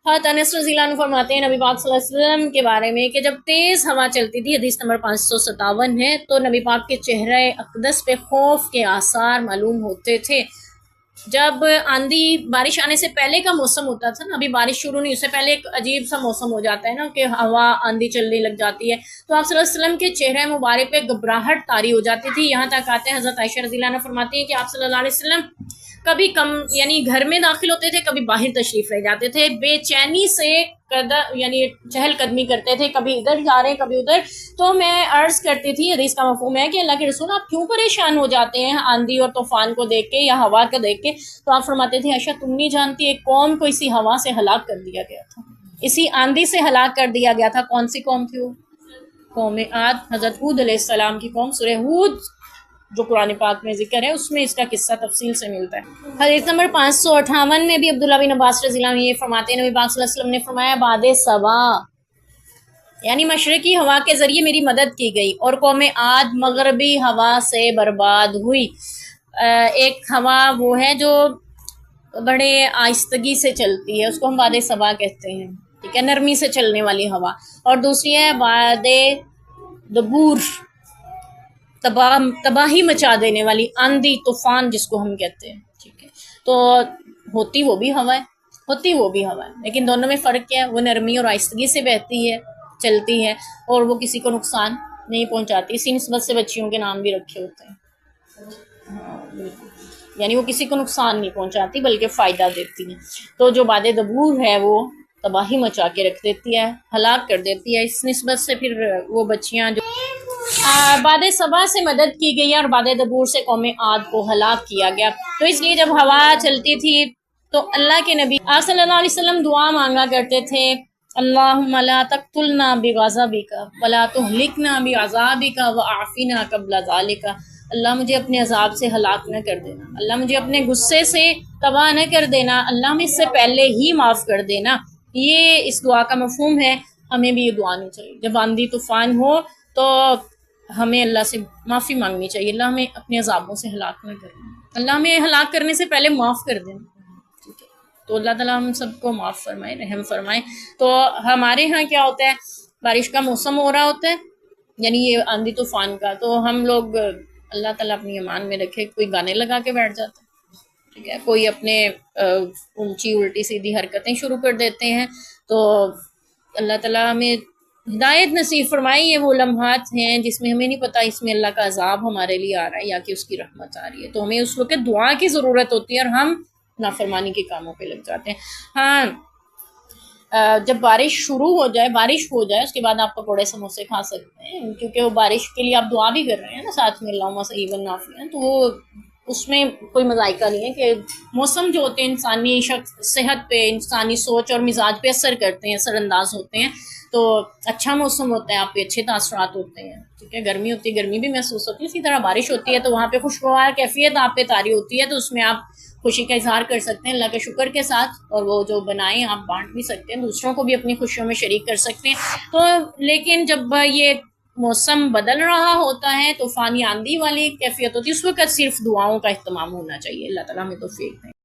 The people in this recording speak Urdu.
انس رضی اللہ عنہ فرماتے ہیں نبی پاک صلی اللہ علیہ وسلم کے بارے میں کہ جب تیز ہوا چلتی تھی، حدیث نمبر 557 ہے، تو نبی پاک کے چہرہ اقدس پہ خوف کے آثار معلوم ہوتے تھے۔ جب آندھی بارش آنے سے پہلے کا موسم ہوتا تھا نا، ابھی بارش شروع نہیں، اس سے پہلے ایک عجیب سا موسم ہو جاتا ہے نا کہ ہوا آندھی چلنے لگ جاتی ہے، تو آپ صلی اللہ علیہ وسلم کے چہرہ مبارک پہ گھبراہٹ طاری ہو جاتی تھی۔ یہاں تک آتے ہیں حضرت عائشہ رضی اللہ عنہ فرماتی ہیں کہ آپ صلی اللہ علیہ وسلم کبھی کم یعنی گھر میں داخل ہوتے تھے، کبھی باہر تشریف لے جاتے تھے، بے چینی سے یعنی چہل قدمی کرتے تھے، کبھی ادھر جا رہے ہیں کبھی ادھر۔ تو میں عرض کرتی تھی، حدیث کا مفہوم ہے کہ اللہ کے رسول آپ کیوں پریشان ہو جاتے ہیں آندھی اور طوفان کو دیکھ کے یا ہوا کو دیکھ کے؟ تو آپ فرماتے تھے عائشہ تم نہیں جانتی ایک قوم کو اسی ہوا سے ہلاک کر دیا گیا تھا، اسی آندھی سے ہلاک کر دیا گیا تھا۔ کون سی قوم تھی وہ؟ قوم عاد، حضرت ہود علیہ السلام کی قوم۔ سورہ ہود جو قرآن پاک میں ذکر ہے اس میں اس کا قصہ تفصیل سے ملتا ہے۔ حدیث نمبر 558 میں بھی عبداللہ بن عباس رضی اللہ عنہ یہ فرماتے ہیں نبی پاک صلی اللہ علیہ وسلم نے فرمایا بعد صبا یعنی مشرقی ہوا کے ذریعے میری مدد کی گئی اور قوم عاد مغربی ہوا سے برباد ہوئی۔ ایک ہوا وہ ہے جو بڑے آہستگی سے چلتی ہے، اس کو ہم باد صبا کہتے ہیں، ٹھیک ہے، نرمی سے چلنے والی ہوا، اور دوسری ہے باد دبور، تباہی مچا دینے والی آندھی طوفان جس کو ہم کہتے ہیں، ٹھیک ہے۔ تو ہوتی وہ بھی ہوا ہے، لیکن دونوں میں فرق کیا ہے؟ وہ نرمی اور آہستگی سے بہتی ہے، چلتی ہے، اور وہ کسی کو نقصان نہیں پہنچاتی۔ اسی نسبت سے بچیوں کے نام بھی رکھے ہوتے ہیں، یعنی وہ کسی کو نقصان نہیں پہنچاتی بلکہ فائدہ دیتی ہیں۔ تو جو باد دبور ہے وہ تباہی مچا کے رکھ دیتی ہے، ہلاک کر دیتی ہے۔ اس نسبت سے پھر وہ بچیاں جو باد صبا سے مدد کی گئی اور باد دبور سے قوم عاد کو ہلاک کیا گیا۔ تو اس لیے جب ہوا چلتی تھی تو اللہ کے نبی آپ صلی اللہ علیہ وسلم دعا مانگا کرتے تھے، اللہم لا تقتلنا بغضبک ولا تہلکنا بعذابک وعافنا قبل ذالک۔ اللہ مجھے اپنے عذاب سے ہلاک نہ کر دینا، اللہ مجھے اپنے غصے سے تباہ نہ کر دینا، اللہ میں اس سے پہلے ہی معاف کر دینا۔ یہ اس دعا کا مفہوم ہے، ہمیں بھی یہ دعا نہیں چاہیے۔ جب آندھی طوفان ہو تو ہمیں اللہ سے معافی مانگنی چاہیے، اللہ ہمیں اپنے عذابوں سے ہلاک نہ کرنا، اللہ ہمیں ہلاک کرنے سے پہلے معاف کر دینا، ٹھیک ہے۔ تو اللہ تعالیٰ ہم سب کو معاف فرمائے، رحم فرمائے۔ تو ہمارے ہاں کیا ہوتا ہے، بارش کا موسم ہو رہا ہوتا ہے، یعنی یہ آندھی طوفان کا، تو ہم لوگ اللہ تعالیٰ اپنی ایمان میں رکھے کوئی گانے لگا کے بیٹھ جاتا ہے، ٹھیک ہے، کوئی اپنے اونچی الٹی سیدھی حرکتیں شروع کر دیتے ہیں۔ تو اللہ تعالیٰ ہمیں ہدایت نصیب فرمائی۔ یہ وہ لمحات ہیں جس میں ہمیں نہیں پتہ اس میں اللہ کا عذاب ہمارے لیے آ رہا ہے یا کہ اس کی رحمت آ رہی ہے، تو ہمیں اس وقت دعا کی ضرورت ہوتی ہے اور ہم نافرمانی کے کاموں پہ لگ جاتے ہیں۔ ہاں جب بارش شروع ہو جائے، اس کے بعد آپ پکوڑے سموسے کھا سکتے ہیں، کیونکہ وہ بارش کے لیے آپ دعا بھی کر رہے ہیں نا ساتھ میں، اللہم صیبا نافعا، تو وہ اس میں کوئی مذائقہ نہیں ہے کہ موسم جو ہوتے ہیں انسانی صحت پہ، انسانی سوچ اور مزاج پہ اثر کرتے ہیں، اثر انداز ہوتے ہیں۔ تو اچھا موسم ہوتا ہے، آپ پہ اچھے تاثرات ہوتے ہیں، ٹھیک ہے۔ گرمی ہوتی ہے، گرمی بھی محسوس ہوتی ہے، اسی طرح بارش ہوتی ہے تو وہاں پہ خوشگوار کیفیت آپ پہ طاری ہوتی ہے، تو اس میں آپ خوشی کا اظہار کر سکتے ہیں اللہ کے شکر کے ساتھ، اور وہ جو بنائیں آپ بانٹ بھی سکتے ہیں، دوسروں کو بھی اپنی خوشیوں میں شریک کر سکتے ہیں۔ تو لیکن جب یہ موسم بدل رہا ہوتا ہے، طوفانی آندھی والی کیفیت ہوتی ہے، اس وقت صرف دعاؤں کا اہتمام ہونا چاہیے۔ اللہ تعالیٰ ہمیں توفیق دے۔